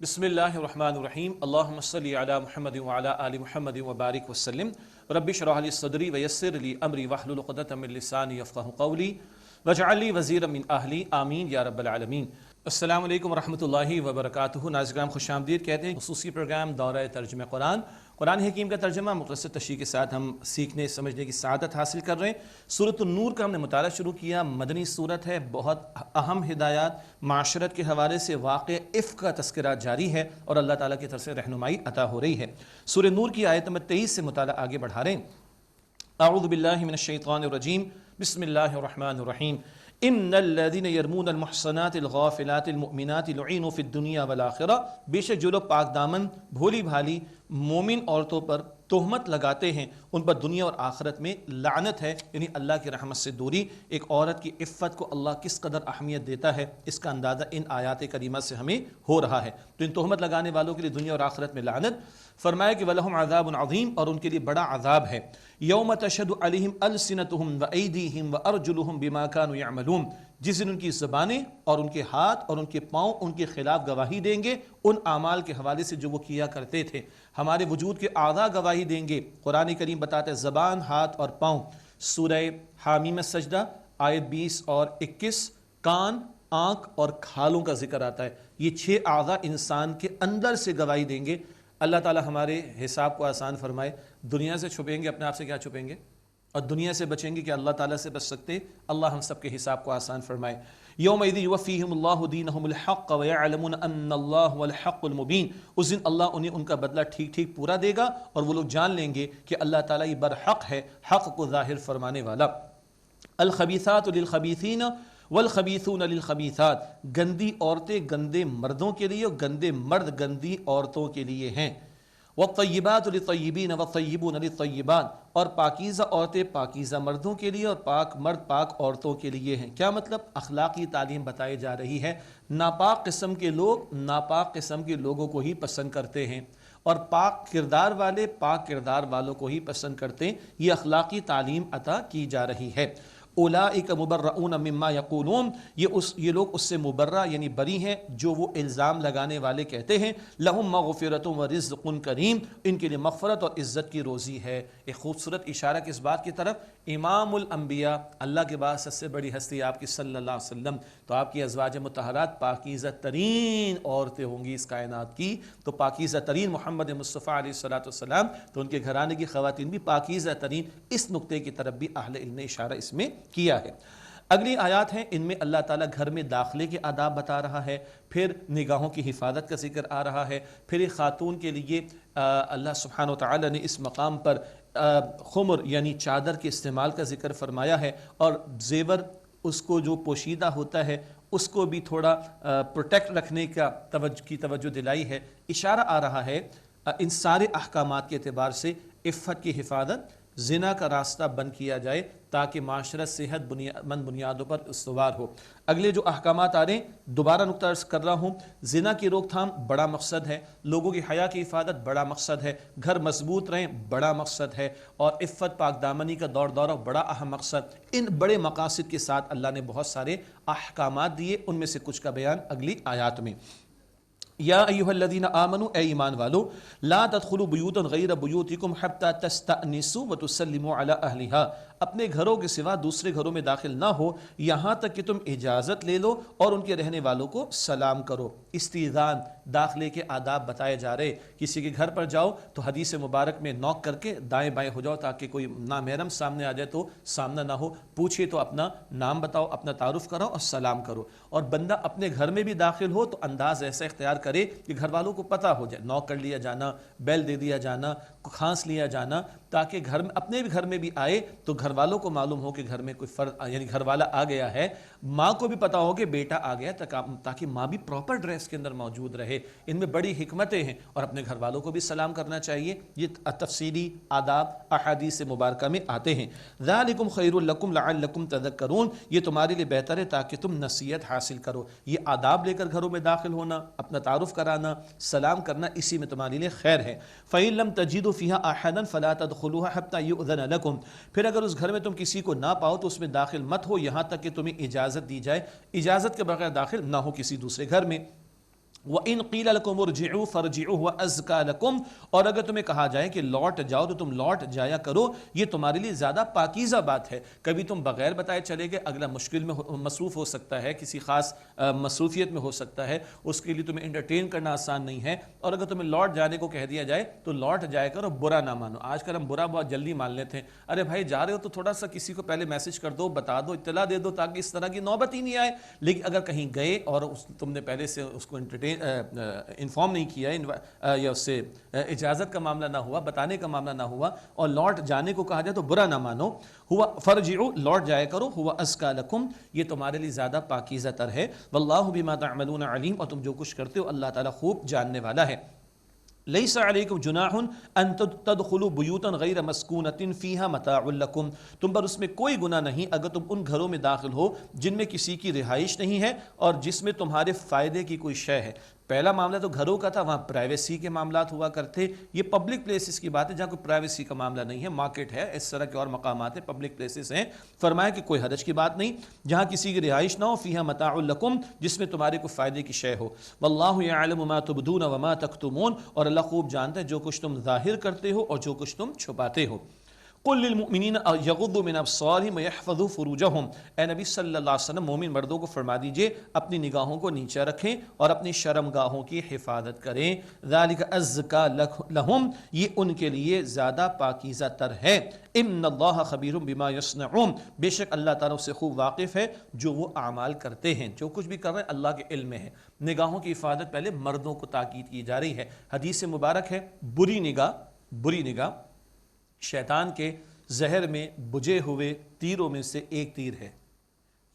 بسم اللہ الرحمن الرحیم اللہم صلی علی محمد وعلی آل محمد وبارک وسلم رب اشرح لی صدری ویسر لی امری واحلل عقدۃ من لسانی یفقہوا قولی واجعل لی وزیرا من اہلی آمین یا رب العالمین۔ السلام علیکم ورحمۃ اللہ وبرکاتہ۔ ناظرین خوش آمدید کہتے ہیں خصوصی پروگرام دورہ ترجمہ قرآن حکیم کا ترجمہ مختصر تشریح کے ساتھ ہم سیکھنے سمجھنے کی سعادت حاصل کر رہے ہیں۔ سورۃ النور کا ہم نے مطالعہ شروع کیا، مدنی صورت ہے، بہت اہم ہدایات معاشرت کے حوالے سے واقع عفق کا تذکرہ جاری ہے اور اللہ تعالیٰ کی طرف سے رہنمائی عطا ہو رہی ہے۔ سورہ نور کی آیت نمبر 23 سے مطالعہ آگے بڑھا رہے ہیں۔ اعوذ باللہ من الشیطان الرجیم، بسم اللہ الرحمن الرحیم۔ ان الذین یرمون المحصنات الغافلات المؤمنات لعنوا فی الدنیا والآخرہ، بے شک جو لوگ پاک دامن بھولی بھالی مومن عورتوں پر تہمت لگاتے ہیں ان پر دنیا اور آخرت میں لعنت ہے، یعنی اللہ کی رحمت سے دوری۔ ایک عورت کی عفت کو اللہ کس قدر اہمیت دیتا ہے اس کا اندازہ ان آیات کریمہ سے ہمیں ہو رہا ہے۔ تو ان تہمت لگانے والوں کے لیے دنیا اور آخرت میں لعنت، فرمایا کہ وَلَهُمْ عَذَابٌ عَظِيمٌ، اور ان کے لیے بڑا عذاب ہے۔ یوم تشہد علیہم السنتہم وایدیہم وارجلہم بما کانوا یعملون، جس دن ان کی زبانیں اور ان کے ہاتھ اور ان کے پاؤں ان کے خلاف گواہی دیں گے ان اعمال کے حوالے سے جو وہ کیا کرتے تھے۔ ہمارے وجود کے اعضاء گواہی دیں گے۔ قرآن کریم بتاتا ہے زبان، ہاتھ اور پاؤں۔ سورہ حامیم السجدہ آیت 20 اور 21، کان، آنکھ اور کھالوں کا ذکر آتا ہے۔ یہ 6 اعضاء انسان کے اندر سے گواہی دیں گے۔ اللہ تعالی ہمارے حساب کو آسان فرمائے۔ دنیا سے چھپیں گے، اپنے آپ سے کیا چھپیں گے؟ اور دنیا سے بچیں گے کہ اللہ تعالیٰ سے بچ سکتے؟ اللہ ہم سب کے حساب کو آسان فرمائے۔ یومئذ یوفیہم اللہ دینہم الحق ویعلمون ان اللہ هو الحق المبین، اس دن اللہ انہیں ان کا بدلہ ٹھیک ٹھیک پورا دے گا اور وہ لوگ جان لیں گے کہ اللہ تعالیٰ یہ برحق ہے، حق کو ظاہر فرمانے والا۔ الخبیثات للخبیثین والخبیثون للخبیثات، گندی عورتیں گندے مردوں کے لیے اور گندے مرد گندی عورتوں کے لیے ہیں۔ والطیبات للطیبین والطیبون للطیبات، اور پاکیزہ عورتیں پاکیزہ مردوں کے لیے اور پاک مرد پاک عورتوں کے لیے ہیں۔ کیا مطلب؟ اخلاقی تعلیم بتائی جا رہی ہے۔ ناپاک قسم کے لوگ ناپاک قسم کے لوگوں کو ہی پسند کرتے ہیں اور پاک کردار والے پاک کردار والوں کو ہی پسند کرتے ہیں۔ یہ اخلاقی تعلیم عطا کی جا رہی ہے۔ اولئک مبرؤون مما یقولون، یہ لوگ اس سے مبرہ یعنی بری ہیں جو وہ الزام لگانے والے کہتے ہیں۔ لہم مغفرۃ ورزق کریم، ان کے لیے مغفرت اور عزت کی روزی ہے۔ ایک خوبصورت اشارہ کس بات کی طرف؟ امام الانبیاء، اللہ کے بعد سب سے بڑی ہستی آپ کی صلی اللہ علیہ وسلم، تو آپ کی ازواج مطہرات پاکیزہ ترین عورتیں ہوں گی اس کائنات کی، تو پاکیزہ ترین محمد مصطفیٰ علیہ الصلوۃ والسلام، تو ان کے گھرانے کی خواتین بھی پاکیزہ ترین۔ اس نقطے کی طرف بھی اہل علم نے اشارہ اس میں کیا ہے۔ اگلی آیات ہیں، ان میں اللہ تعالیٰ گھر میں داخلے کے آداب بتا رہا ہے، پھر نگاہوں کی حفاظت کا ذکر آ رہا ہے، پھر ایک خاتون کے لیے اللہ سبحانہ وتعالی نے اس مقام پر خمر یعنی چادر کے استعمال کا ذکر فرمایا ہے، اور زیور اس کو جو پوشیدہ ہوتا ہے اس کو بھی تھوڑا پروٹیکٹ رکھنے کا توجہ دلائی ہے۔ اشارہ آ رہا ہے ان سارے احکامات کے اعتبار سے عفت کی حفاظت، زنا کا راستہ بند کیا جائے تاکہ معاشرت صحت مند بنیادوں پر استوار ہو۔ اگلے جو احکامات آ رہے ہیں، دوبارہ نقطہ عرض کر رہا ہوں، زنا کی روک تھام بڑا مقصد ہے، لوگوں کی حیا کی حفاظت بڑا مقصد ہے، گھر مضبوط رہیں بڑا مقصد ہے، اور عفت پاک دامنی کا دور دورہ بڑا اہم مقصد۔ ان بڑے مقاصد کے ساتھ اللہ نے بہت سارے احکامات دیے، ان میں سے کچھ کا بیان اگلی آیات میں۔ یا ایھا الذین آمنوا، اے ایمان والو، لا تدخلوا بیوتا غیر بیوتکم حتی تستأنسوا وتسلموا علی اہلہا، اپنے گھروں کے سوا دوسرے گھروں میں داخل نہ ہو یہاں تک کہ تم اجازت لے لو اور ان کے رہنے والوں کو سلام کرو۔ استئذان، داخلے کے آداب بتائے جا رہے۔ کسی کے گھر پر جاؤ تو حدیث مبارک میں نوک کر کے دائیں بائیں ہو جاؤ تاکہ کوئی نامحرم سامنے آ جائے تو سامنا نہ ہو، پوچھے تو اپنا نام بتاؤ، اپنا تعارف کراؤ اور سلام کرو۔ اور بندہ اپنے گھر میں بھی داخل ہو تو انداز ایسا اختیار کرے کہ گھر والوں کو پتہ ہو جائے، نوک کر لیا جانا، بیل دے دیا جانا، کھانس لیا جانا، تاکہ گھر میں اپنے بھی گھر میں بھی آئے تو گھر والوں کو معلوم ہو کہ گھر میں کوئی فرد یعنی گھر والا آ گیا ہے، ماں کو بھی پتا ہو کہ بیٹا آ گیا، تاکہ ماں بھی پراپر ڈریس کے اندر موجود رہے۔ ان میں بڑی حکمتیں ہیں، اور اپنے گھر والوں کو بھی سلام کرنا چاہیے۔ یہ تفصیلی آداب احادیث مبارکہ میں آتے ہیں۔ ذالکم خیر لکم لعلکم تذکرون، یہ تمہارے لیے بہتر ہے تاکہ تم نصیحت حاصل کرو۔ یہ آداب لے کر گھروں میں داخل ہونا، اپنا تعارف کرانا، سلام کرنا، اسی میں تمہارے لیے خیر ہے۔ فَإِن لَمْ تَجِدُوا فِيهَا أَحَدًا فَلَا تَدْخُلُوهَا حَتَّى يُؤْذَنَ لَكُمْ، پھر اگر اس گھر میں تم کسی کو نہ پاؤ تو اس میں داخل مت ہو یہاں تک کہ تمہیں اجازت دی جائے۔ اجازت کے بغیر داخل نہ ہو کسی دوسرے گھر میں۔ وَإِن قِيلَ لَكُمُ ارْجِعُوا فَارْجِعُوا هُوَ أَزْكَىٰ لَكُمْ، اور اگر تمہیں کہا جائے کہ لوٹ جاؤ تو تم لوٹ جایا کرو، یہ تمہارے لیے زیادہ پاکیزہ بات ہے۔ کبھی تم بغیر بتائے چلے گئے، اگلا مشکل میں مصروف ہو سکتا ہے، کسی خاص مصروفیت میں ہو سکتا ہے، اس کے لیے تمہیں انٹرٹین کرنا آسان نہیں ہے، اور اگر تمہیں لوٹ جانے کو کہہ دیا جائے تو لوٹ جایا کرو، برا نہ مانو۔ آج کل ہم برا بہت جلدی مان لیتے ہیں، ارے بھائی جا رہے ہو تو تھوڑا سا کسی کو پہلے میسج کر دو، بتا دو، اطلاع دے دو، تاکہ اس طرح کی نوبت ہی نہیں آئے۔ لیکن اگر کہیں گئے اور تم نے پہلے سے اس کو انفارم نہیں کیا یا اس سے اجازت کا معاملہ نہ ہوا، بتانے کا معاملہ نہ ہوا، اور لوٹ جانے کو کہا جائے تو برا نہ مانو۔ ہوا فرجعوا، لوٹ جایا کرو، ہوا ازکیٰ لکم، یہ تمہارے لیے زیادہ پاکیزہ تر ہے، واللہ بما تعملون علیم، اور تم جو کچھ کرتے ہو اللہ تعالیٰ خوب جاننے والا ہے۔ لیس علیکم جناح ان تدخلوا بیوتا غیر مسکونۃ فیہا متاع لکم، تم پر اس میں کوئی گناہ نہیں اگر تم ان گھروں میں داخل ہو جن میں کسی کی رہائش نہیں ہے اور جس میں تمہارے فائدے کی کوئی شے ہے۔ پہلا معاملہ تو گھروں کا تھا، وہاں پرائیویسی کے معاملات ہوا کرتے، یہ پبلک پلیسز کی بات ہے جہاں کوئی پرائیویسی کا معاملہ نہیں ہے، مارکیٹ ہے، اس طرح کے اور مقامات ہیں، پبلک پلیسز ہیں۔ فرمایا کہ کوئی حرج کی بات نہیں، جہاں کسی کی رہائش نہ ہو، فیہا متاع لکم، جس میں تمہارے کو فائدے کی شے ہو۔ واللہ یعلم ما تبدون وما تکتمون، اور اللہ خوب جانتا ہے جو کچھ تم ظاہر کرتے ہو اور جو کچھ تم چھپاتے ہو۔ قل للمؤمنین یغضوا من ابصارہم ویحفظوا فروجہم، اے نبی صلی اللہ علیہ وسلم مومن مردوں کو فرما دیجئے اپنی نگاہوں کو نیچے رکھیں اور اپنی شرمگاہوں کی حفاظت کریں، ذالک ازکیٰ لہم، یہ ان کے لیے زیادہ پاکیزہ تر ہے۔ ان اللہ خبیر بما یصنعون، بے شک اللہ تعالیٰ سے خوب واقف ہے جو وہ اعمال کرتے ہیں، جو کچھ بھی کر رہے ہیں اللہ کے علم میں ہے۔ نگاہوں کی حفاظت پہلے مردوں کو تاکید کی جا رہی ہے۔ حدیث مبارک ہے، بری نگاہ شیطان کے زہر میں بجے ہوئے تیروں میں سے ایک تیر ہے۔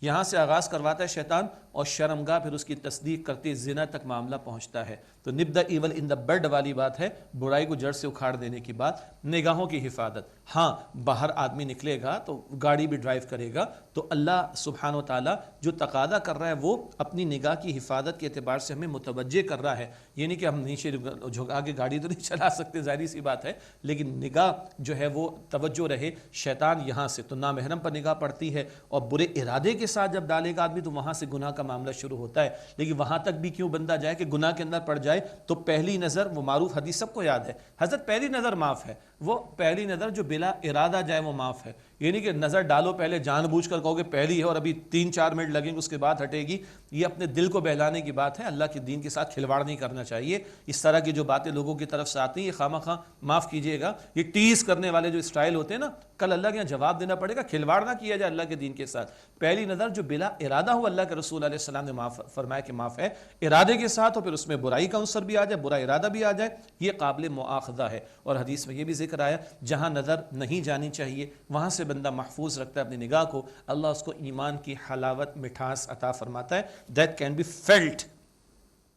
یہاں سے آغاز کرواتا ہے شیطان، اور شرمگاہ پھر اس کی تصدیق کرتے زنا تک معاملہ پہنچتا ہے۔ تو نب دا ایول ان دا بڈ والی بات ہے، برائی کو جڑ سے اکھاڑ دینے کی بات۔ نگاہوں کی حفاظت، ہاں باہر آدمی نکلے گا تو گاڑی بھی ڈرائیو کرے گا تو اللہ سبحانہ و تعالیٰ جو تقاضا کر رہا ہے وہ اپنی نگاہ کی حفاظت کے اعتبار سے ہمیں متوجہ کر رہا ہے۔ یہ نہیں کہ ہم نیچے جھکا کے گاڑی تو نہیں چلا سکتے، ظاہری سی بات ہے، لیکن نگاہ جو ہے وہ توجہ رہے۔ شیطان یہاں سے تو نامحرم پر نگاہ پڑتی ہے، اور برے ارادے کے ساتھ جب ڈالے گا آدمی تو وہاں سے گناہ کا معاملہ شروع ہوتا ہے۔ لیکن وہاں تک بھی کیوں بندہ جائے کہ گناہ کے اندر پڑ جائے؟ تو پہلی نظر، وہ معروف حدیث سب کو یاد ہے، حضرت پہلی نظر معاف ہے، وہ پہلی نظر جو بلا ارادہ جائے وہ معاف ہے۔ یہ نہیں کہ نظر ڈالو پہلے جان بوجھ کر کہو کہ پہلی ہے اور ابھی 3-4 منٹ لگیں گے اس کے بعد ہٹے گی، یہ اپنے دل کو بہلانے کی بات ہے۔ اللہ کے دین کے ساتھ کھلواڑ نہیں کرنا چاہیے۔ اس طرح کی جو باتیں لوگوں کی طرف سے آتی ہیں یہ خواہ مخواہ معاف کیجیے گا، یہ ٹیز کرنے والے جو اسٹائل ہوتے ہیں نا، کل اللہ کے یہاں جواب دینا پڑے گا، کھلواڑ نہ کیا جائے اللہ کے دین کے ساتھ۔ پہلی نظر جو بلا ارادہ ہو، اللہ کے رسول علیہ السلام نے فرمایا کہ معاف ہے، ارادے کے ساتھ ہو پھر اس میں برائی کا عنصر بھی آ جائے، برا ارادہ بھی آ جائے، یہ قابل مؤاخذہ ہے۔ اور حدیث میں یہ بھی ذکر آیا جہاں نظر نہیں جانی چاہیے وہاں سے بندہ محفوظ رکھتا ہے اپنی نگاہ کو، اللہ اس کو ایمان کی حلاوت مٹھاس عطا فرماتا ہے۔ that can be felt,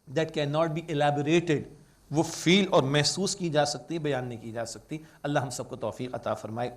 that cannot be elaborated، وہ فیل اور محسوس کی جا سکتی، بیان نہیں کی جا سکتی۔ اللہ ہم سب کو توفیق عطا فرمائے۔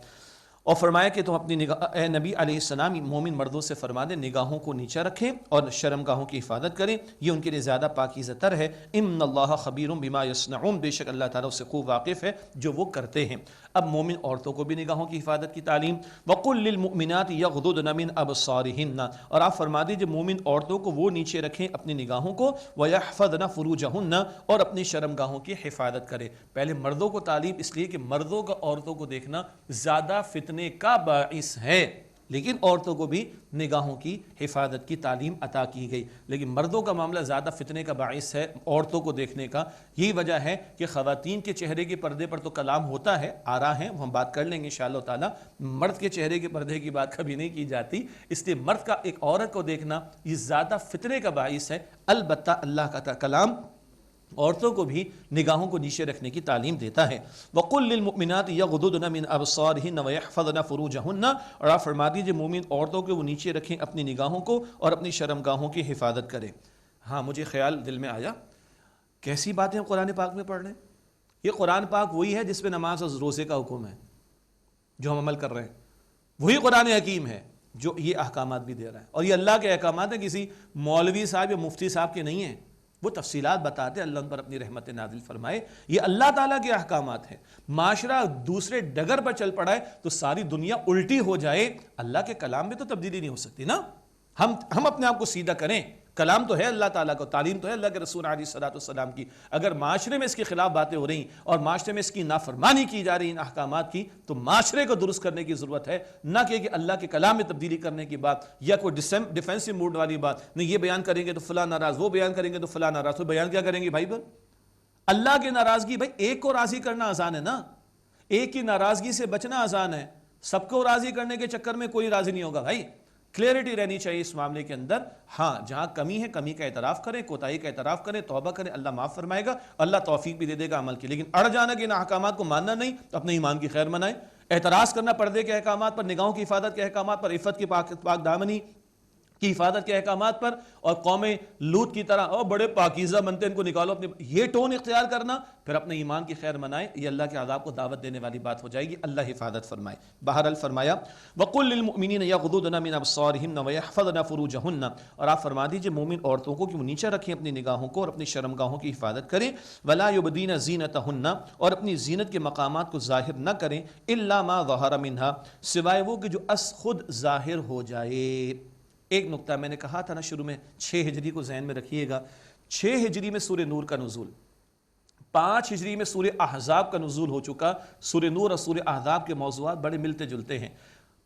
اور فرمایا کہ تم اپنی نگاہ، اے نبی علیہ السلام مومن مردوں سے فرما دیں نگاہوں کو نیچا رکھیں اور شرمگاہوں کی حفاظت کریں، یہ ان کے لیے زیادہ پاکیزہ تر ہے۔ ان اللہ خبیر بما یصنعون، بے شک اللہ تعالیٰ اس سے خوب واقف ہے جو وہ کرتے ہیں۔ اب مومن عورتوں کو بھی نگاہوں کی حفاظت کی تعلیم۔ وقل للمؤمنات یغضضن من ابصارہن، اور آپ فرما دیجیے مومن عورتوں کو وہ نیچے رکھیں اپنی نگاہوں کو، ویحفظن فروجہن، اور اپنی شرمگاہوں کی حفاظت کریں۔ پہلے مردوں کو تعلیم اس لیے کہ مردوں کا عورتوں کو دیکھنا زیادہ فتنے کا باعث ہے، لیکن عورتوں کو بھی نگاہوں کی حفاظت کی تعلیم عطا کی گئی، لیکن مردوں کا معاملہ زیادہ فتنے کا باعث ہے عورتوں کو دیکھنے کا۔ یہی وجہ ہے کہ خواتین کے چہرے کے پردے پر تو کلام ہوتا ہے، آرا ہیں، ہم بات کر لیں گے انشاءاللہ تعالی۔ مرد کے چہرے کے پردے کی بات کبھی نہیں کی جاتی، اس لیے مرد کا ایک عورت کو دیکھنا یہ زیادہ فتنے کا باعث ہے۔ البتہ اللہ کا کلام عورتوں کو بھی نگاہوں کو نیچے رکھنے کی تعلیم دیتا ہے۔ وَقُلْ لِلْمُؤْمِنَاتِ يَغْضُضْنَ مِنْ أَبْصَارِهِنَّ وَيَحْفَظْنَ فُرُوجَهُنَّ، اور آپ فرما دیجئے مومن عورتوں کو وہ نیچے رکھیں اپنی نگاہوں کو اور اپنی شرمگاہوں کی حفاظت کریں۔ ہاں مجھے خیال دل میں آیا، کیسی باتیں قرآن پاک میں پڑھ رہے ہیں؟ یہ قرآن پاک وہی ہے جس پہ نماز اور روزے کا حکم ہے جو ہم عمل کر رہے ہیں، وہی قرآن حکیم ہے جو یہ احکامات بھی دے رہا ہے، اور یہ اللہ کے احکامات ہیں، کسی مولوی صاحب یا مفتی صاحب کے نہیں ہیں۔ وہ تفصیلات بتاتے، اللہ ان پر اپنی رحمت نازل فرمائے، یہ اللہ تعالیٰ کے احکامات ہیں۔ معاشرہ دوسرے ڈگر پر چل پڑا ہے تو ساری دنیا الٹی ہو جائے، اللہ کے کلام میں تو تبدیلی نہیں ہو سکتی نا۔ ہم اپنے آپ کو سیدھا کریں، کلام تو ہے اللہ تعالیٰ کو، تعلیم تو ہے اللہ کے رسول علیہ الصلوۃ والسلام کی، اگر معاشرے میں اس کے خلاف باتیں ہو رہی ہیں اور معاشرے میں اس کی نافرمانی کی جا رہی ان احکامات کی، تو معاشرے کو درست کرنے کی ضرورت ہے، نہ کہ اللہ کے کلام میں تبدیلی کرنے کی بات یا کوئی ڈیفینسو موڈ والی بات، نہیں یہ بیان کریں گے تو فلاں ناراض، وہ بیان کریں گے تو فلاں ناراض، تو بیان کیا کریں گے بھائی؟ اللہ کی ناراضگی، بھائی ایک کو راضی کرنا آسان ہے نا، ایک کی ناراضگی سے بچنا آسان ہے، سب کو راضی کرنے کے چکر میں کوئی راضی نہیں ہوگا بھائی۔ کلیئرٹی رہنی چاہیے اس معاملے کے اندر، ہاں جہاں کمی ہے کمی کا اعتراف کریں، کوتاہی کا اعتراف کریں، توبہ کریں، اللہ معاف فرمائے گا، اللہ توفیق بھی دے دے گا عمل کی، لیکن اڑ جانا کہ ان احکامات کو ماننا نہیں تو اپنے ایمان کی خیر منائیں، اعتراض کرنا پردے کے احکامات پر، نگاہوں کی حفاظت کے احکامات پر، عفت کی پاک دامنی کی حفاظت کے احکامات پر، اور قوم لوط کی طرح بڑے پاکیزہ بنتے ان کو نکالو اپنے، یہ ٹون اختیار کرنا، پھر اپنے ایمان کی خیر منائیں، یہ اللہ کے عذاب کو دعوت دینے والی بات ہو جائے گی، اللہ حفاظت فرمائے۔ بہرحال فرمایا وَقُلْ لِلْمُؤْمِنِينَ يَغْضُضْنَ مِنْ أَبْصَارِهِنَّ وَيَحْفَظْنَ فُرُوجَهُنَّ، اور آپ فرما دیجئے مومن عورتوں کو کہ وہ نیچے رکھیں اپنی نگاہوں کو اور اپنی شرمگاہوں کی حفاظت کریں، وَلَا يُبْدِينَ زِينَتَهُنَّ، اور اپنی زینت کے مقامات کو ظاہر نہ کریں، إِلَّا مَا ظَهَرَ مِنْهَا، سوائے وہ کہ جو از خود ظاہر ہو جائے۔ ایک نقطہ میں نے کہا تھا نا شروع میں، 6 ہجری کو ذہن میں رکھیے گا، 6 ہجری میں سورہ نور کا نزول، 5 ہجری میں سورہ احزاب کا نزول ہو چکا، سورہ نور اور سورہ احزاب کے موضوعات بڑے ملتے جلتے ہیں۔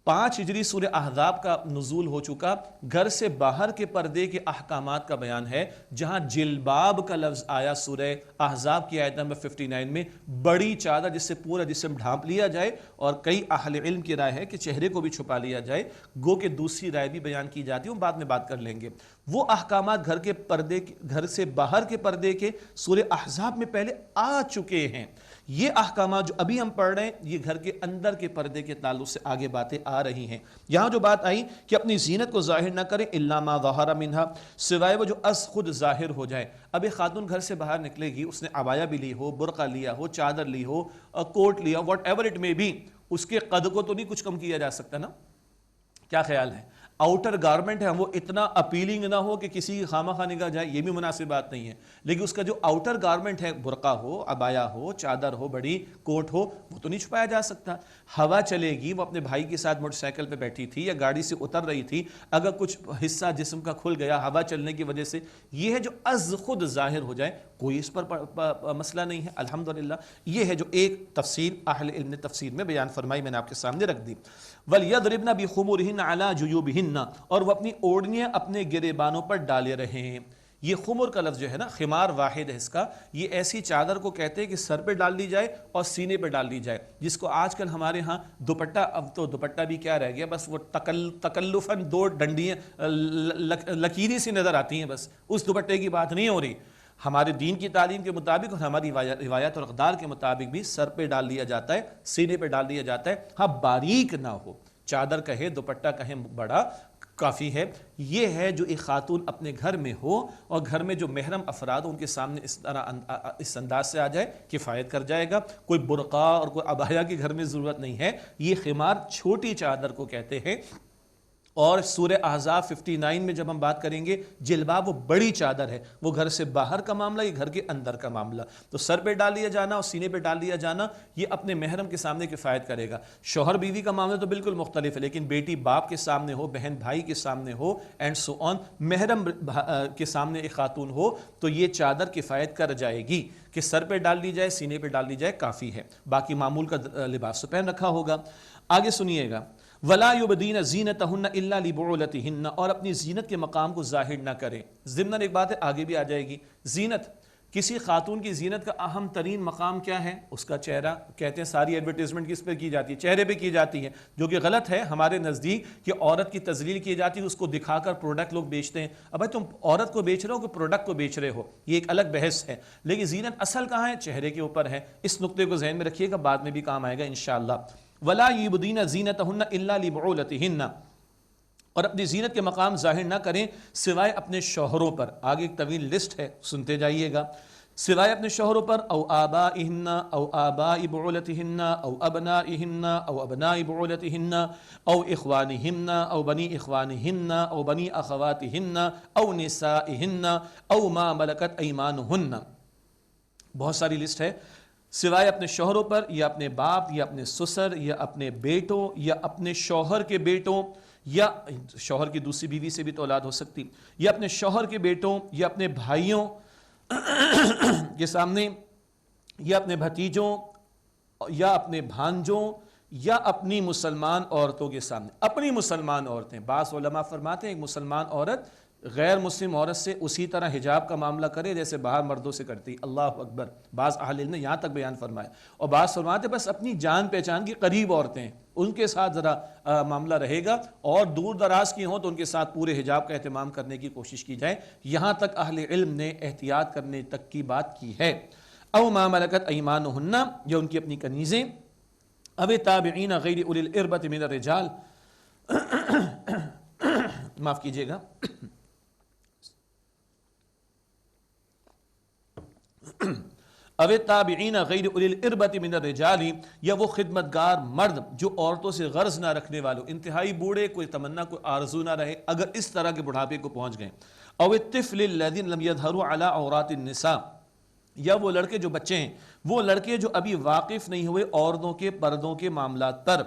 5 ہجری سورہ احزاب کا نزول ہو چکا، گھر سے باہر کے پردے کے احکامات کا بیان ہے، جہاں جلباب کا لفظ آیا سورہ احزاب کی آیت نمبر 59 میں، بڑی چادر جس سے پورا جسم ڈھانپ لیا جائے، اور کئی اہل علم کی رائے ہے کہ چہرے کو بھی چھپا لیا جائے، گو کہ دوسری رائے بھی بیان کی جاتی ہے، بعد میں بات کر لیں گے۔ وہ احکامات گھر سے باہر کے پردے کے سورہ احزاب میں پہلے آ چکے ہیں، یہ احکامات جو ابھی ہم پڑھ رہے ہیں یہ گھر کے اندر کے پردے کے تعلق سے آگے باتیں آ رہی ہیں۔ یہاں جو بات آئی کہ اپنی زینت کو ظاہر نہ کریں الا ما ظہر منہا، سوائے وہ جو از خود ظاہر ہو جائے۔ اب ایک خاتون گھر سے باہر نکلے گی، اس نے عبایا بھی لی ہو، برقع لیا ہو، چادر لی ہو، کوٹ لیا، واٹ ایور اٹ میں بی، اس کے قد کو تو نہیں کچھ کم کیا جا سکتا نا، کیا خیال ہے؟ آؤٹر گارمنٹ ہے وہ اتنا اپیلنگ نہ ہو کہ کسی کی خامہ خواہ نگاہ جائے، یہ بھی مناسب بات نہیں ہے، لیکن اس کا جو آؤٹر گارمنٹ ہے، برقع ہو، عبایا ہو، چادر ہو، بڑی کوٹ ہو، وہ تو نہیں چھپایا جا سکتا۔ ہوا چلے گی، وہ اپنے بھائی کے ساتھ موٹر سائیکل پہ بیٹھی تھی یا گاڑی سے اتر رہی تھی، اگر کچھ حصہ جسم کا کھل گیا ہوا چلنے کی وجہ سے، یہ ہے جو از خود ظاہر ہو جائے، کوئی اس پر مسئلہ نہیں ہے الحمدللہ۔ یہ ہے جو ایک تفسیر اہل علم نے تفسیر میں بیان فرمائی، میں نے آپ کے سامنے رکھ دی۔ وَلْيَضْرِبْنَ بِخُمُرِهِنَّ عَلَى جُيُوبِهِنَّ، اور وہ اپنی اوڑھنیاں اپنے گریبانوں پر ڈالے رہیں۔ یہ خمر کا لفظ جو ہے نا، خمار واحد ہے اس کا، یہ ایسی چادر کو کہتے ہیں کہ سر پہ ڈال دی جائے اور سینے پہ ڈال دی جائے، جس کو آج کل ہمارے ہاں دوپٹہ، اب تو دوپٹہ بھی کیا رہ گیا، بس وہ تکلفاً 2 ڈنڈیاں لکیری سی نظر آتی ہیں، بس اس دوپٹے کی بات نہیں ہو رہی۔ ہمارے دین کی تعلیم کے مطابق اور ہماری روایات اور اقدار کے مطابق بھی سر پہ ڈال دیا جاتا ہے، سینے پہ ڈال دیا جاتا ہے، ہاں باریک نہ ہو، چادر کہے دوپٹہ کہیں بڑا کافی ہے۔ یہ ہے جو ایک خاتون اپنے گھر میں ہو اور گھر میں جو محرم افراد ان کے سامنے اس طرح اس انداز سے آ جائے، کفایت کر جائے گا۔ کوئی برقع اور کوئی عبایا کی گھر میں ضرورت نہیں ہے، یہ خمار چھوٹی چادر کو کہتے ہیں۔ اور سورہ احزاب 59 میں جب ہم بات کریں گے، جلباب وہ بڑی چادر ہے، وہ گھر سے باہر کا معاملہ، یہ گھر کے اندر کا معاملہ، تو سر پہ ڈال لیا جانا اور سینے پہ ڈال دیا جانا یہ اپنے محرم کے سامنے کفایت کرے گا۔ شوہر بیوی کا معاملہ تو بالکل مختلف ہے، لیکن بیٹی باپ کے سامنے ہو، بہن بھائی کے سامنے ہو، اینڈ سو آن، محرم کے سامنے ایک خاتون ہو تو یہ چادر کفایت کر جائے گی کہ سر پہ ڈال دی جائے، سینے پہ ڈال دی جائے، کافی ہے، باقی معمول کا لباس تو پہن رکھا ہوگا۔ آگے سنیے گا، وَلَا يُبْدِينَ زِينَتَهُنَّ إِلَّا لِبُعُولَتِهِنَّ، اور اپنی زینت کے مقام کو ظاہر نہ کریں۔ ضمناً ایک بات ہے آگے بھی آ جائے گی، زینت، کسی خاتون کی زینت کا اہم ترین مقام کیا ہے؟ اس کا چہرہ، کہتے ہیں ساری ایڈورٹیزمنٹ کس پہ کی جاتی ہے؟ چہرے پہ کی جاتی ہے، جو کہ غلط ہے ہمارے نزدیک، کہ عورت کی تذلیل کی جاتی ہے، اس کو دکھا کر پروڈکٹ لوگ بیچتے ہیں۔ اب تم عورت کو بیچ رہے ہو کہ پروڈکٹ کو بیچ رہے ہو، یہ ایک الگ بحث ہے، لیکن زینت اصل کہاں ہے؟ چہرے کے اوپر ہے۔ اس نقطے کو ذہن میں رکھیے گا، بعد میں بھی کام آئے گا انشاءاللہ۔ وَلَا يُبْدِينَ زِينَتَهُنَّ إِلَّا لِبُعُولَتِهِنَّ، اور اپنی زینت کے مقام ظاہر نہ کریں سوائے اپنے شوہروں پر۔ آگے ایک طویل لسٹ ہے، سنتے جائیے گا۔ سوائے اپنے شوہروں پر، او آبائہن او آبائی بعولتہن او ابنائہن او ابنائی بعولتہن او اخوانہن او بنی اخوانہن او بنی اخواتہن او نسائہن او ما ملکت ایمانہن، بہت ساری لسٹ ہے۔ سوائے اپنے شوہروں پر، یا اپنے باپ، یا اپنے سسر، یا اپنے بیٹوں، یا اپنے شوہر کے بیٹوں، یا شوہر کی دوسری بیوی سے بھی تو اولاد ہو سکتی، یا اپنے شوہر کے بیٹوں یا اپنے بھائیوں کے سامنے، یا اپنے بھتیجوں یا اپنے بھانجوں یا اپنی مسلمان عورتوں کے سامنے۔ اپنی مسلمان عورتیں، بعض علماء فرماتے ہیں ایک مسلمان عورت غیر مسلم عورت سے اسی طرح حجاب کا معاملہ کرے جیسے باہر مردوں سے کرتی۔ اللہ اکبر، بعض اہل علم نے یہاں تک بیان فرمایا، اور بعض فرماتے بس اپنی جان پہچان کی قریب عورتیں ان کے ساتھ ذرا معاملہ رہے گا، اور دور دراز کی ہوں تو ان کے ساتھ پورے حجاب کا اہتمام کرنے کی کوشش کی جائے۔ یہاں تک اہل علم نے احتیاط کرنے تک کی بات کی ہے۔ او ما ملکت ایمانہن، یا ان کی اپنی کنیزیں، او تابعین غیر اولی الاربۃ من الرجال، معاف کیجئے گا، او تابعین غیر اولی الاربۃ من الرجال، یا وہ خدمتگار مرد جو عورتوں سے غرض نہ رکھنے والوں، انتہائی بوڑھے، کوئی تمنا کوئی آرزو نہ رہے اگر اس طرح کے بڑھاپے کو پہنچ گئے۔ او الطفل الذین لم یظہروا علی عورات النساء، یا وہ لڑکے جو بچے ہیں، وہ لڑکے جو ابھی واقف نہیں ہوئے عورتوں کے پردوں کے معاملات پر،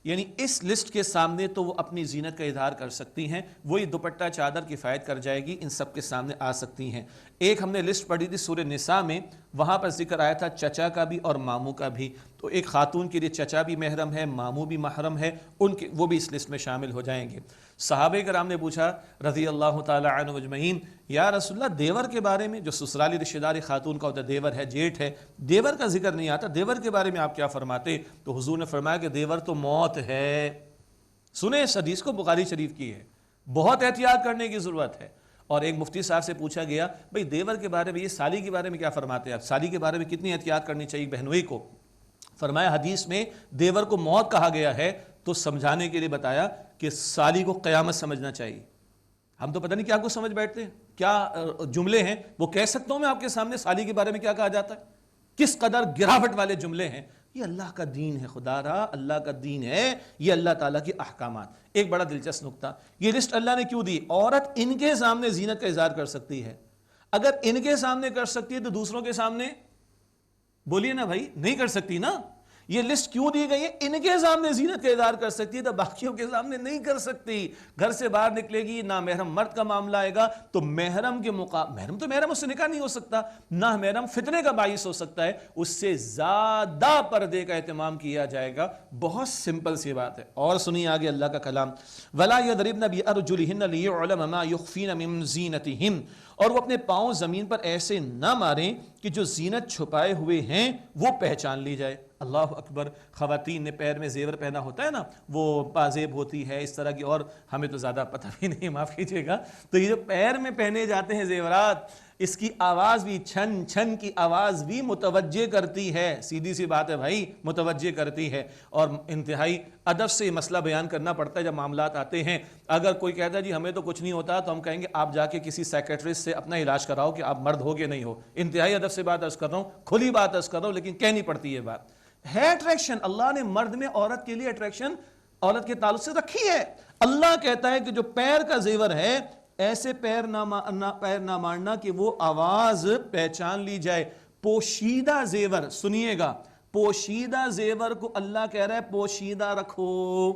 یعنی اس لسٹ کے سامنے تو وہ اپنی زینت کا اظہار کر سکتی ہیں، وہی دوپٹہ چادر کفایت کر جائے گی، ان سب کے سامنے آ سکتی ہیں۔ ایک ہم نے لسٹ پڑھی تھی سورہ نساء میں، وہاں پر ذکر آیا تھا چچا کا بھی اور ماموں کا بھی، تو ایک خاتون کے لیے چچا بھی محرم ہے، ماموں بھی محرم ہے، ان کے وہ بھی اس لسٹ میں شامل ہو جائیں گے۔ صحابہ کرام نے پوچھا رضی اللہ تعالی عنہ اجمعین، یا رسول اللہ دیور کے بارے میں، جو سسرالی رشتہ داری خاتون کا ہوتا ہے، دیور ہے، جیٹھ ہے، دیور کا ذکر نہیں آتا، دیور کے بارے میں آپ کیا فرماتے؟ تو حضور نے فرمایا کہ دیور تو موت ہے۔ سنیں اس حدیث کو، بخاری شریف کی ہے، بہت احتیاط کرنے کی ضرورت ہے۔ اور ایک مفتی صاحب سے پوچھا گیا بھئی دیور کے بارے میں، یہ سالی کے بارے میں کیا فرماتے ہیں آپ؟ سالی کے بارے میں کتنی احتیاط کرنی چاہیے بہنوئی کو؟ فرمایا حدیث میں دیور کو موت کہا گیا ہے تو سمجھانے کے لیے بتایا کہ سالی کو قیامت سمجھنا چاہیے۔ ہم تو پتہ نہیں کیا کچھ سمجھ بیٹھتے ہیں، کیا جملے ہیں وہ کہہ سکتا ہوں میں آپ کے سامنے، سالی کے بارے میں کیا کہا جاتا ہے، کس قدر گراوٹ والے جملے ہیں۔ یہ اللہ کا دین ہے، خدا رہا اللہ کا دین ہے، یہ اللہ تعالیٰ کے احکامات۔ ایک بڑا دلچسپ نکتہ، یہ لسٹ اللہ نے کیوں دی؟ عورت ان کے سامنے زینت کا اظہار کر سکتی ہے، اگر ان کے سامنے کر سکتی ہے تو دوسروں کے سامنے بولیے نا بھائی، نہیں کر سکتی نا۔ یہ لسٹ کیوں دی گئی ہے؟ ان کے سامنے زینت کا اظہار کر سکتی ہے تو باقیوں کے سامنے نہیں کر سکتی۔ گھر سے باہر نکلے گی، نامحرم مرد کا معاملہ آئے گا تو محرم کے محرم تو محرم اس سے نکاح نہیں ہو سکتا، نامحرم فتنے کا باعث ہو سکتا ہے، اس سے زیادہ پردے کا اہتمام کیا جائے گا۔ بہت سمپل سی بات ہے۔ اور سنیے آگے اللہ کا کلام، وَلَا يَضْرِبْنَ بِأَرْجُلِهِنَّ لِيُعْلَمَ مَا يُخْفِينَ مِن زِينَتِهِنَّ، اور وہ اپنے پاؤں زمین پر ایسے نہ ماریں کہ جو زینت چھپائے ہوئے ہیں وہ پہچان لی جائے۔ اللہ اکبر، خواتین نے پیر میں زیور پہنا ہوتا ہے نا، وہ پازیب ہوتی ہے اس طرح کی، اور ہمیں تو زیادہ پتہ بھی نہیں، معاف کیجیے گا، تو یہ جو پیر میں پہنے جاتے ہیں زیورات، اس کی آواز بھی، چھن چھن کی آواز بھی متوجہ کرتی ہے، سیدھی سی بات ہے بھائی، متوجہ کرتی ہے۔ اور انتہائی ادب سے یہ مسئلہ بیان کرنا پڑتا ہے جب معاملات آتے ہیں۔ اگر کوئی کہتا ہے جی ہمیں تو کچھ نہیں ہوتا، تو ہم کہیں گے آپ جا کے کسی سائیکیٹرسٹ سے اپنا علاج کراؤ کہ آپ مرد ہو کہ نہیں ہو۔ انتہائی ادب سے بات عرض کر رہا ہوں، کھلی بات عرض کر رہا ہوں، لیکن کہنی پڑتی ہے بات۔ ہے اٹریکشن، اللہ نے مرد میں عورت کے لیے اٹریکشن عورت کے تعلق سے رکھی ہے۔ اللہ کہتا ہے کہ جو پیر کا زیور ہے، ایسے پیر نہ مارنا کہ وہ آواز پہچان لی جائے۔ پوشیدہ زیور، سنیے گا، پوشیدہ زیور کو اللہ کہہ رہا ہے پوشیدہ رکھو۔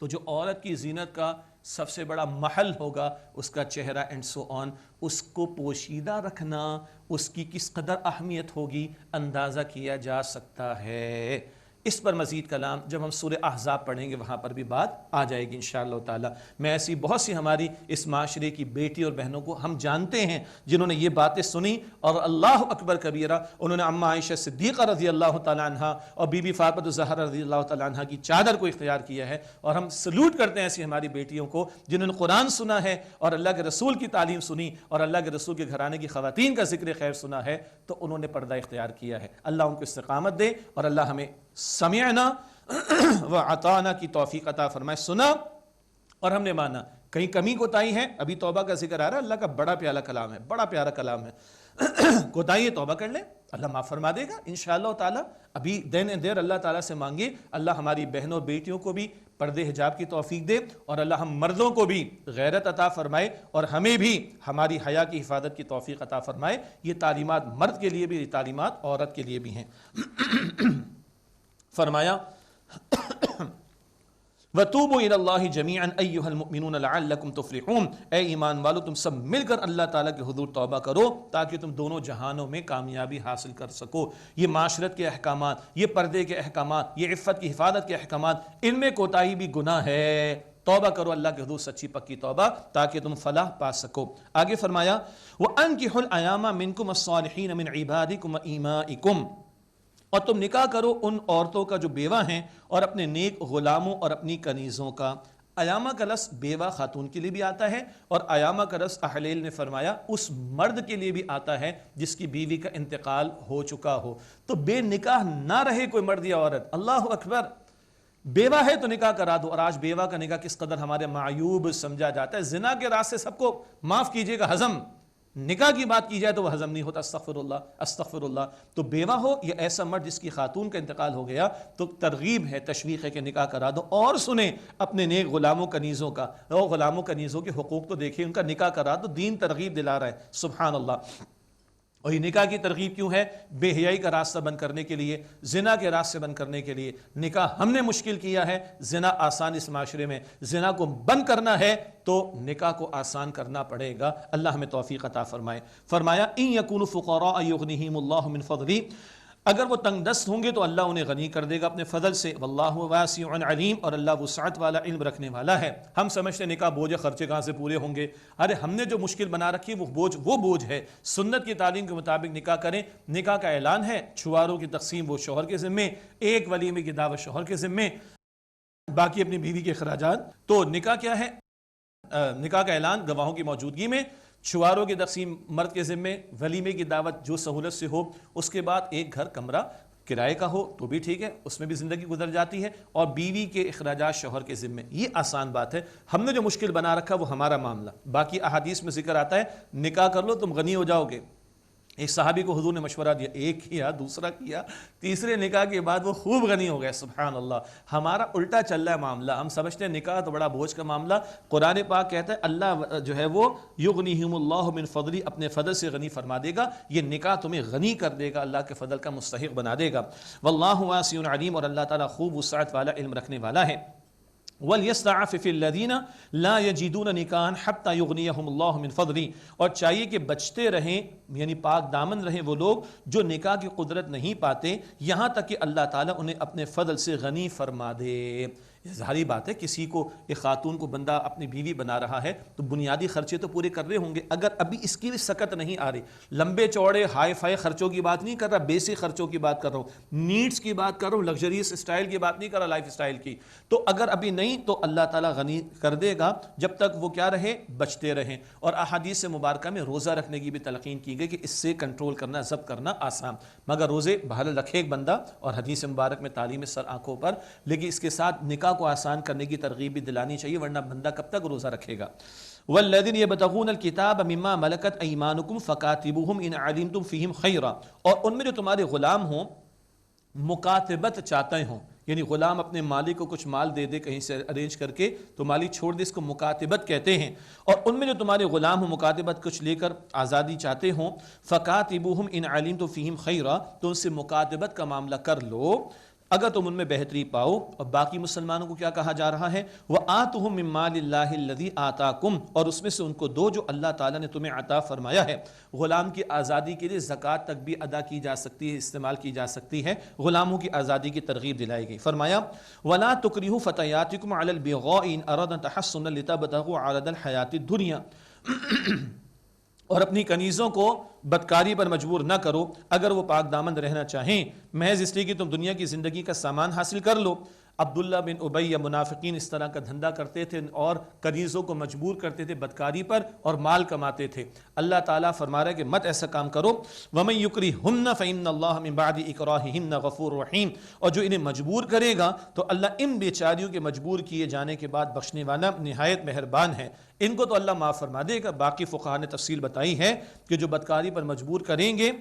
تو جو عورت کی زینت کا سب سے بڑا محل ہوگا اس کا چہرہ اینڈ سو آن، اس کو پوشیدہ رکھنا، اس کی کس قدر اہمیت ہوگی اندازہ کیا جا سکتا ہے۔ اس پر مزید کلام جب ہم سورہ احزاب پڑھیں گے وہاں پر بھی بات آ جائے گی انشاءاللہ تعالی۔ میں ایسی بہت سی ہماری اس معاشرے کی بیٹی اور بہنوں کو ہم جانتے ہیں جنہوں نے یہ باتیں سنی اور اللہ اکبر کبیرہ، انہوں نے اماں عائشہ صدیقہ رضی اللہ تعالی عنہ اور بی بی فاطمہ الزہرا رضی اللہ تعالی عنہ کی چادر کو اختیار کیا ہے، اور ہم سلوٹ کرتے ہیں ایسی ہماری بیٹیوں کو جنہوں نے قرآن سنا ہے اور اللہ کے رسول کی تعلیم سنی اور اللہ کے رسول کے گھرانے کی خواتین کا ذکر خیر سنا ہے، تو انہوں نے پردہ اختیار کیا ہے۔ اللہ ان کو استقامت دے اور اللہ ہمیں سمعنا و اطعنا کی توفیق عطا فرمائے۔ سنا اور ہم نے مانا، کہیں کمی کوتاہی ہے، ابھی توبہ کا ذکر آ رہا ہے، اللہ کا بڑا پیارا کلام ہے، بڑا پیارا کلام ہے، کوتاہی توبہ کر لیں، اللہ معاف فرما دے گا انشاءاللہ تعالی۔ ابھی دین دیر اللہ تعالیٰ سے مانگے، اللہ ہماری بہنوں اور بیٹیوں کو بھی پردے حجاب کی توفیق دے، اور اللہ ہم مردوں کو بھی غیرت عطا فرمائے اور ہمیں بھی ہماری حیا کی حفاظت کی توفیق عطا فرمائے۔ یہ تعلیمات مرد کے لیے بھی، یہ تعلیمات عورت کے لیے بھی ہیں۔ فرمایا وَتُوبُوا إِلَى اللَّهِ جَمِيعًا أَيُّهَا الْمُؤْمِنُونَ لَعَلَّكُمْ تُفْلِحُونَ، اے ایمان والو تم سب مل کر اللہ تعالیٰ کے حضور توبہ کرو تاکہ تم دونوں جہانوں میں کامیابی حاصل کر سکو۔ یہ معاشرت کے احکامات، یہ پردے کے احکامات، یہ عفت کی حفاظت کے احکامات، ان میں کوتاہی بھی گناہ ہے۔ توبہ کرو اللہ کے حضور سچی پکی توبہ تاکہ تم فلاح پا سکو۔ آگے فرمایا وَأَنْكِحُوا الْأَيَامَ مِنْكُمْ الصَّالِحِينَ مِنْ عِبَادِكُمْ وَإِمَائِكُمْ، اور تم نکاح کرو ان عورتوں کا جو بیوہ ہیں اور اپنے نیک غلاموں اور اپنی کنیزوں کا۔ ایامہ کا لفظ بیوہ خاتون کے لیے بھی آتا ہے، اور ایامہ کا لفظ اہلیل نے فرمایا اس مرد کے لیے بھی آتا ہے جس کی بیوی کا انتقال ہو چکا ہو۔ تو بے نکاح نہ رہے کوئی مرد یا عورت، اللہ اکبر، بیوہ ہے تو نکاح کرا دو۔ اور آج بیوہ کا نکاح کس قدر ہمارے معیوب سمجھا جاتا ہے، زنا کے راستے سب کو معاف کیجئے گا ہضم، نکاح کی بات کی جائے تو وہ ہضم نہیں ہوتا، استغفر اللہ استغفر اللہ۔ تو بیوہ ہو یا ایسا مرد جس کی خاتون کا انتقال ہو گیا تو ترغیب ہے، تشویق ہے کہ نکاح کرا دو، اور سنیں اپنے نیک غلاموں کنیزوں کا، وہ غلاموں کنیزوں کے حقوق تو دیکھیں، ان کا نکاح کرا دو، دین ترغیب دلا رہا ہے، سبحان اللہ۔ اور یہ نکاح کی ترغیب کیوں ہے؟ بے حیائی کا راستہ بند کرنے کے لیے، زنا کے راستے بند کرنے کے لیے۔ نکاح ہم نے مشکل کیا ہے، زنا آسان اس معاشرے میں، زنا کو بند کرنا ہے تو نکاح کو آسان کرنا پڑے گا۔ اللہ ہمیں توفیق عطا فرمائے۔ فرمایا ان یکونوا فقراء یغنیہم اللہ من فضلہ، اگر وہ تنگ دست ہوں گے تو اللہ انہیں غنی کر دے گا اپنے فضل سے۔ واللہ واسع علیم، اور اللہ وسعت والا علم رکھنے والا ہے۔ ہم سمجھتے نکاح بوجھ، خرچے کہاں سے پورے ہوں گے؟ ارے ہم نے جو مشکل بنا رکھی ہے وہ بوجھ ہے۔ سنت کی تعلیم کے مطابق نکاح کریں، نکاح کا اعلان ہے، چھواروں کی تقسیم وہ شوہر کے ذمے، ایک ولیمے کی دعوت شوہر کے ذمے، باقی اپنی بیوی کے اخراجات۔ تو نکاح کیا ہے؟ نکاح کا اعلان گواہوں کی موجودگی میں، چھواروں کی تقسیم مرد کے ذمے، ولیمے کی دعوت جو سہولت سے ہو، اس کے بعد ایک گھر کمرہ کرائے کا ہو تو بھی ٹھیک ہے، اس میں بھی زندگی گزر جاتی ہے، اور بیوی کے اخراجات شوہر کے ذمے۔ یہ آسان بات ہے، ہم نے جو مشکل بنا رکھا وہ ہمارا معاملہ۔ باقی احادیث میں ذکر آتا ہے نکاح کر لو تم غنی ہو جاؤ گے۔ ایک صحابی کو حضور نے مشورہ دیا، ایک کیا، دوسرا کیا، تیسرے نکاح کے بعد وہ خوب غنی ہو گئے، سبحان اللہ۔ ہمارا الٹا چل رہا ہے معاملہ، ہم سمجھتے ہیں نکاح تو بڑا بوجھ کا معاملہ۔ قرآن پاک کہتا ہے اللہ جو ہے وہ یغنیہم اللہ من فضلہ، اپنے فضل سے غنی فرما دے گا، یہ نکاح تمہیں غنی کر دے گا، اللہ کے فضل کا مستحق بنا دے گا۔ واللہ واسع علیم، اور اللہ تعالیٰ خوب وسعت والا، علم رکھنے والا ہے۔ وَلْيَسْتَعْفِفِ الَّذِينَ لَا يَجِدُونَ نِكَاحًا حَتَّى يُغْنِيَهُمُ اللَّهُ مِنْ فَضْلِهِ، اور چاہیے کہ بچتے رہیں، یعنی پاک دامن رہیں وہ لوگ جو نکاح کی قدرت نہیں پاتے، یہاں تک کہ اللہ تعالیٰ انہیں اپنے فضل سے غنی فرما دے۔ ظاہری بات ہے کسی کو، ایک خاتون کو بندہ اپنی بیوی بنا رہا ہے تو بنیادی خرچے تو پورے کر رہے ہوں گے، اگر ابھی اس کی بھی سکت نہیں آ رہی، لمبے چوڑے ہائی فائی خرچوں کی بات نہیں کر رہا، بیسک خرچوں کی بات کر رہا ہوں، نیڈز کی بات کر رہا ہوں، لگژریس اسٹائل کی بات نہیں کر رہا، لائف اسٹائل کی، تو اگر ابھی نہیں تو اللہ تعالیٰ غنی کر دے گا جب تک وہ کیا رہے، بچتے رہیں۔ اور احادیث مبارکہ میں روزہ رکھنے کی بھی تلقین کی گئی کہ اس سے کنٹرول کرنا، ضبط کرنا آسان، مگر روزے بہرحال رکھے ایک بندہ، اور حدیث مبارک میں تعلیم سر آنکھوں پر، لیکن اس کے ساتھ نکاح کو آسان کرنے کی ترغیب بھی دلانی چاہیے، ورنہ بندہ کب تک روزہ رکھے گا۔ والذین یبتغون الکتاب مما ملکت ایمانکم فکاتبوہم ان علمتم فیہم خیرا، اور ان میں جو تمہارے غلام ہوں، مکاتبت چاہتے ہوں، یعنی غلام اپنے مالک کو کچھ مال دے دے کہیں سے ارینج کر کے تو مالک چھوڑ دے، اس کو مکاتبت کہتے ہیں۔ اور ان میں جو تمہارے غلام ہوں مکاتبت کچھ لے کر آزادی چاہتے ہوں، فکاتبوہم ان علمتم فیہم خیرا، تو ان سے مکاتبت کا معاملہ کر لو اگر تم ان میں بہتری پاؤ۔ اور باقی مسلمانوں کو کیا کہا جا رہا ہے؟ وَآتُهُم مِّن مَّالِ اللَّهِ الَّذِي آتَاكُمْ، اور اس میں سے ان کو دو جو اللہ تعالیٰ نے تمہیں عطا فرمایا ہے۔ غلام کی آزادی کے لیے زکوٰۃ تک بھی ادا کی جا سکتی ہے، استعمال کی جا سکتی ہے، غلاموں کی آزادی کی ترغیب دلائی گئی۔ فرمایا وَلَا تُكْرِهُوا فَتَيَاتِكُمْ عَلَى الْبِغَاءِ إِنْ أَرَدْنَ تَحَصُّنًا لِتَبْتَغُوا عَرَضَ الْحَيَاةِ الدُّنْيَا، اور اپنی کنیزوں کو بدکاری پر مجبور نہ کرو اگر وہ پاک دامن رہنا چاہیں، محض اس لیے کہ تم دنیا کی زندگی کا سامان حاصل کر لو۔ عبداللہ بن ابی یا منافقین اس طرح کا دھندا کرتے تھے اور کنیزوں کو مجبور کرتے تھے بدکاری پر اور مال کماتے تھے۔ اللہ تعالیٰ فرما رہا ہے کہ مت ایسا کام کرو۔ وَمَن يُكْرِهُنَّ فَإِنَّ اللَّهَ مِن بَعْدِ إِكْرَاهِهِنَّ غَفُورٌ رَحِيمٌ، اور جو انہیں مجبور کرے گا تو اللہ ان بیچاریوں کے مجبور کیے جانے کے بعد بخشنے والا نہایت مہربان ہے، ان کو تو اللہ معاف فرما دے گا۔ باقی فقہاء نے تفصیل بتائی ہے کہ جو بدکاری پر مجبور کریں گے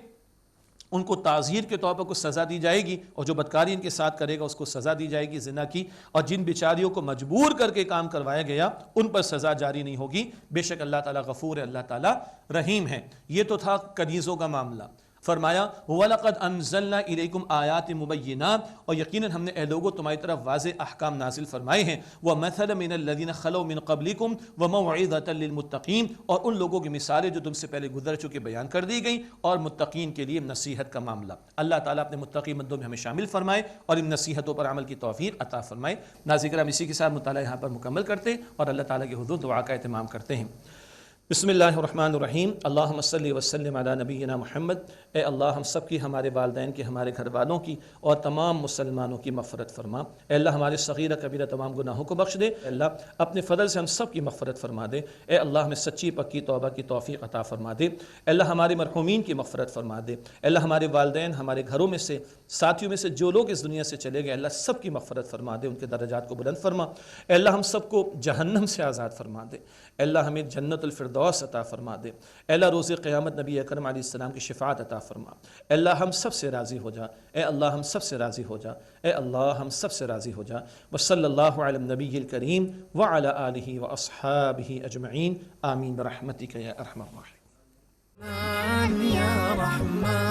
ان کو تعزیر کے طور پر کچھ سزا دی جائے گی، اور جو بدکاری ان کے ساتھ کرے گا اس کو سزا دی جائے گی زنا کی، اور جن بیچاریوں کو مجبور کر کے کام کروایا گیا ان پر سزا جاری نہیں ہوگی۔ بے شک اللہ تعالیٰ غفور ہے، اللہ تعالیٰ رحیم ہے۔ یہ تو تھا کنیزوں کا معاملہ۔ فرمایا وَلَقَدْ أَنزَلْنَا إِلَيْكُمْ آيَاتٍ مُبَيِّنَاتٍ، اور یقیناً ہم نے اے لوگوں تمہاری طرف واضح احکام نازل فرمائے ہیں، وَمَثَلًا مِنَ الَّذِينَ خَلَوْا مِن قَبْلِكُمْ وَمَوْعِظَةً لِلْمُتَّقِينَ، اور ان لوگوں کی مثالیں جو تم سے پہلے گزر چکے بیان کر دی گئیں، اور متقین کے لیے نصیحت کا معاملہ۔ اللہ تعالیٰ اپنے متقی بندوں میں ہمیں شامل فرمائے اور ان نصیحتوں پر عمل کی توفیق عطا فرمائے۔ ناظرین کرام، اسی کے ساتھ مطالعہ یہاں پر مکمل کرتے اور اللہ تعالیٰ کے حضور دعا کا اہتمام کرتے ہیں۔ بسم اللہ الرحمن الرحیم، اللہم صلی وسلم علی نبینا محمد۔ اے اللہ ہم سب کی، ہمارے والدین کی، ہمارے گھر والوں کی اور تمام مسلمانوں کی مغفرت فرما۔ اے اللہ ہمارے صغیرہ کبیرہ تمام گناہوں کو بخش دے۔ اے اللہ اپنے فضل سے ہم سب کی مغفرت فرما دے۔ اے اللہ ہمیں سچی پکی توبہ کی توفیق عطا فرما دے۔ اے اللہ ہمارے مرحومین کی مغفرت فرما دے۔ اے اللہ ہمارے والدین، ہمارے گھروں میں سے، ساتھیوں میں سے جو لوگ اس دنیا سے چلے گئے، اللہ سب کی مغفرت فرما دے، ان کے درجات کو بلند فرما۔ اے اللہ ہم سب کو جہنم سے آزاد فرما دے۔ اے اللہ ہمیں جنت الفردوس عطا فرما دے۔ اے اللہ روز قیامت نبی اکرم علیہ السلام کی شفاعت عطا فرما۔ اے اللہ ہم سب سے راضی ہو جا۔ اے اللہ ہم سب سے راضی ہو جا۔ اے اللہ ہم سب سے راضی ہو جا۔ وصلی اللہ علی النبی الکریم وعلی آلہ واصحابہ اجمعین، آمین برحمتک یا ارحم الراحمین۔ یا رحمان